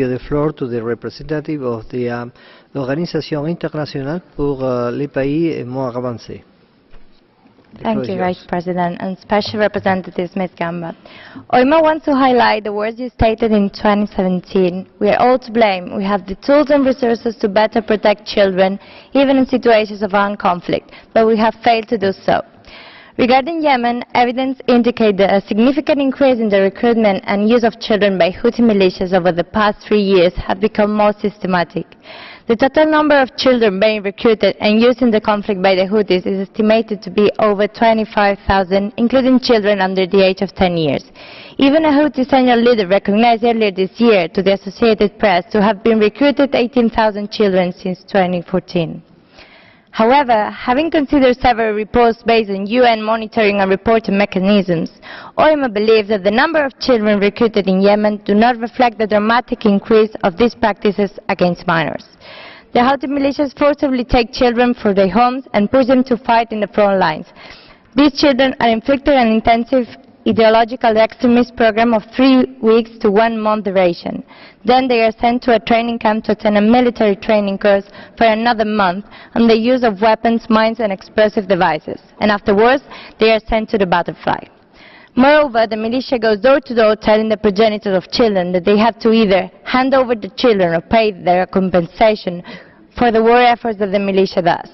The floor to the representative of the Organisation Internationale pour les pays moins avancés. Thank you, Vice President and Special Representative Ms. Gamba. OIPMA wants to highlight the words you stated in 2017. We are all to blame. We have the tools and resources to better protect children, even in situations of armed conflict, but we have failed to do so. Regarding Yemen, evidence indicates that a significant increase in the recruitment and use of children by Houthi militias over the past 3 years have become more systematic. The total number of children being recruited and used in the conflict by the Houthis is estimated to be over 25,000, including children under the age of 10 years. Even a Houthi senior leader recognized earlier this year to the Associated Press to have been recruited 18,000 children since 2014. However, having considered several reports based on UN monitoring and reporting mechanisms, OIPMA believes that the number of children recruited in Yemen do not reflect the dramatic increase of these practices against minors. The Houthi militias forcibly take children from their homes and push them to fight in the front lines. These children are inflicted an intensive ideological extremist program of 3 weeks to 1 month duration. Then they are sent to a training camp to attend a military training course for another month on the use of weapons, mines and explosive devices. And afterwards, they are sent to the battlefield. Moreover, the militia goes door to door telling the progenitors of children that they have to either hand over the children or pay their compensation for the war efforts that the militia does.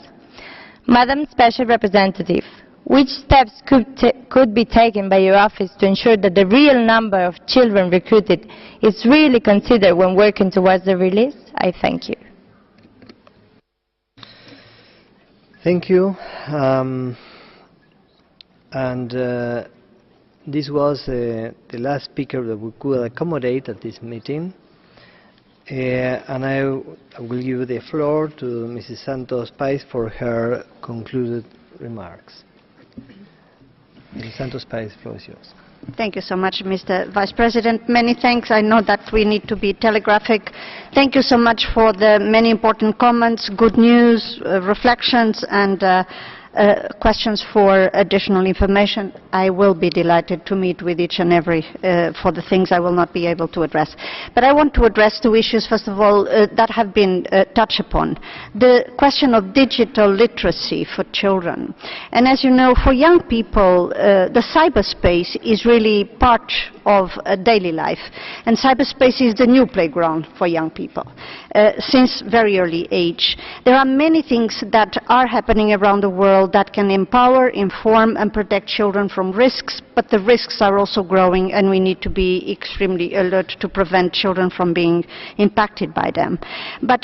Madam Special Representative, which steps could be taken by your office to ensure that the real number of children recruited is really considered when working towards the release? I thank you. Thank you. This was the last speaker that we could accommodate at this meeting. And I will give the floor to Mrs. Santos Pais for her concluded remarks. Mrs. Santos Pais, the floor is yours. Thank you so much, Mr. Vice President. Many thanks. I know that we need to be telegraphic. Thank you so much for the many important comments, good news, reflections, and questions for additional information. I will be delighted to meet with each and every for the things I will not be able to address. But I want to address 2 issues, first of all, that have been touched upon. The question of digital literacy for children. And as you know, for young people, the cyberspace is really part of daily life. And cyberspace is the new playground for young people since very early age. There are many things that are happening around the world that can empower, inform and protect children from risks, but the risks are also growing and we need to be extremely alert to prevent children from being impacted by them. But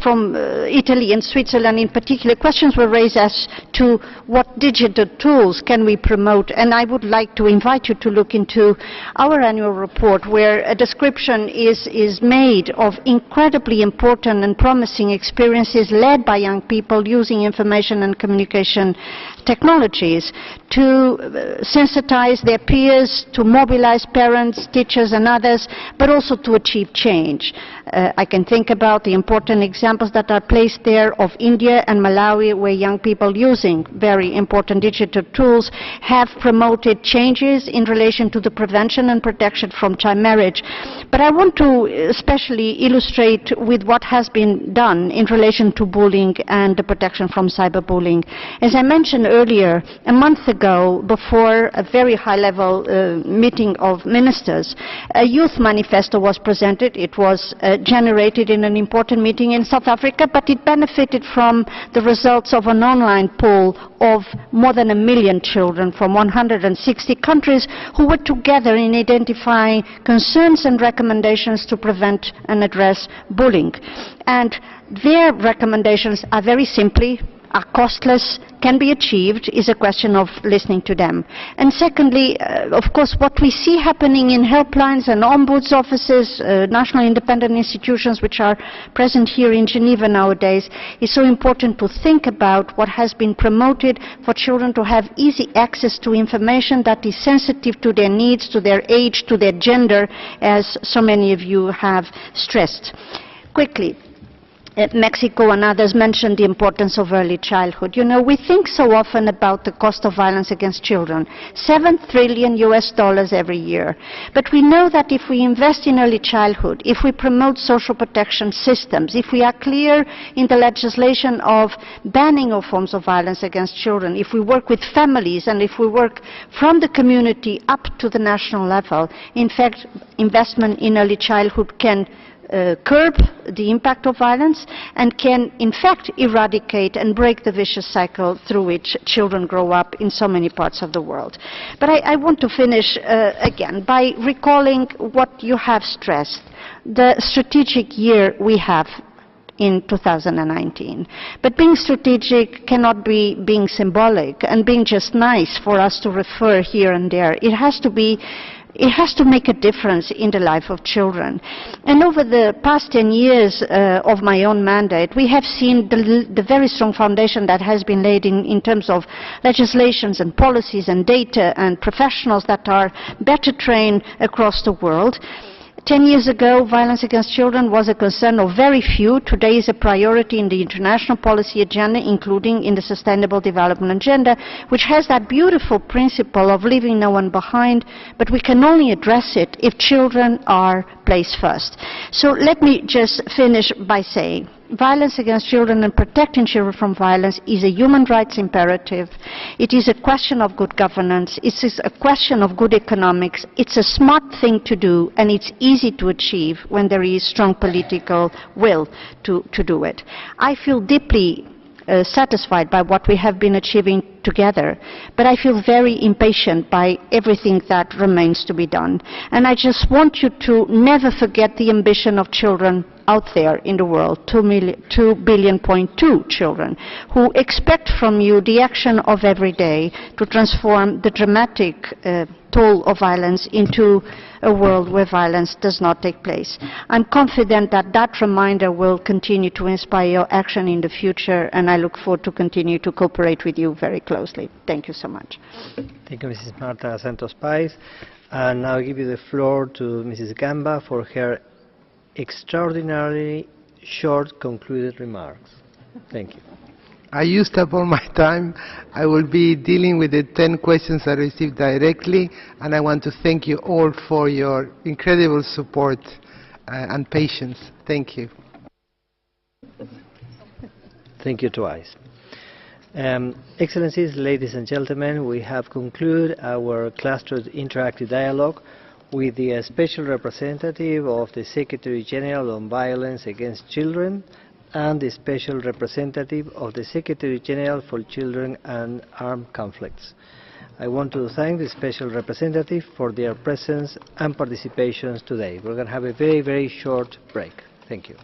from Italy and Switzerland in particular, questions were raised as to what digital tools can we promote, and I would like to invite you to look into our annual report where a description is made of incredibly important and promising experiences led by young people using information and communication technologies to sensitize their peers, to mobilize parents, teachers and others, but also to achieve change. I can think about the important examples that are placed there of India and Malawi, where young people using very important digital tools have promoted changes in relation to the prevention and protection from child marriage. But I want to especially illustrate with what has been done in relation to bullying and the protection from cyberbullying. As I mentioned earlier, a month ago, before a very high-level meeting of ministers, a youth manifesto was presented. It was generated in an important meeting in South Africa, but it benefited from the results of an online poll of more than 1 million children from 160 countries who were together in identifying concerns and recommendations to prevent and address bullying. And their recommendations are very simply are costless, can be achieved, is a question of listening to them. And secondly, of course, what we see happening in helplines and ombuds offices, national independent institutions which are present here in Geneva nowadays, is so important to think about what has been promoted for children to have easy access to information that is sensitive to their needs, to their age, to their gender, as so many of you have stressed. Quickly. Mexico and others mentioned the importance of early childhood. You know, we think so often about the cost of violence against children, $7 trillion every year. But we know that if we invest in early childhood, if we promote social protection systems, if we are clear in the legislation of banning all forms of violence against children, if we work with families and if we work from the community up to the national level, in fact, investment in early childhood can curb the impact of violence and can in fact eradicate and break the vicious cycle through which children grow up in so many parts of the world. But I want to finish again by recalling what you have stressed, the strategic year we have in 2019. But being strategic cannot be being symbolic and being just nice for us to refer here and there. It has to make a difference in the life of children. And over the past 10 years of my own mandate, we have seen the very strong foundation that has been laid in terms of legislations and policies and data and professionals that are better trained across the world. 10 years ago, violence against children was a concern of very few. Today is a priority in the international policy agenda, including in the Sustainable Development Agenda, which has that beautiful principle of leaving no one behind, but we can only address it if children are placed first. So let me just finish by saying, violence against children and protecting children from violence is a human rights imperative. It is a question of good governance. It is a question of good economics. It's a smart thing to do, and it's easy to achieve when there is strong political will to do it. I feel deeply satisfied by what we have been achieving together, but I feel very impatient by everything that remains to be done. And I just want you to never forget the ambition of children out there in the world, 2.2 billion children, who expect from you the action of every day to transform the dramatic toll of violence into a world where violence does not take place. I'm confident that that reminder will continue to inspire your action in the future, and I look forward to continue to cooperate with you very closely. Thank you so much. Thank you, Mrs. Marta Santos Pais. And now I give you the floor to Mrs. Gamba for her extraordinarily short concluded remarks. Thank you. I used up all my time. I will be dealing with the 10 questions I received directly, and I want to thank you all for your incredible support and patience. Thank you. Thank you twice. Excellencies, ladies and gentlemen, we have concluded our clustered interactive dialogue with the Special Representative of the Secretary General on Violence Against Children and the Special Representative of the Secretary General for Children and Armed Conflicts. I want to thank the Special Representative for their presence and participation today. We're going to have a very, very short break. Thank you.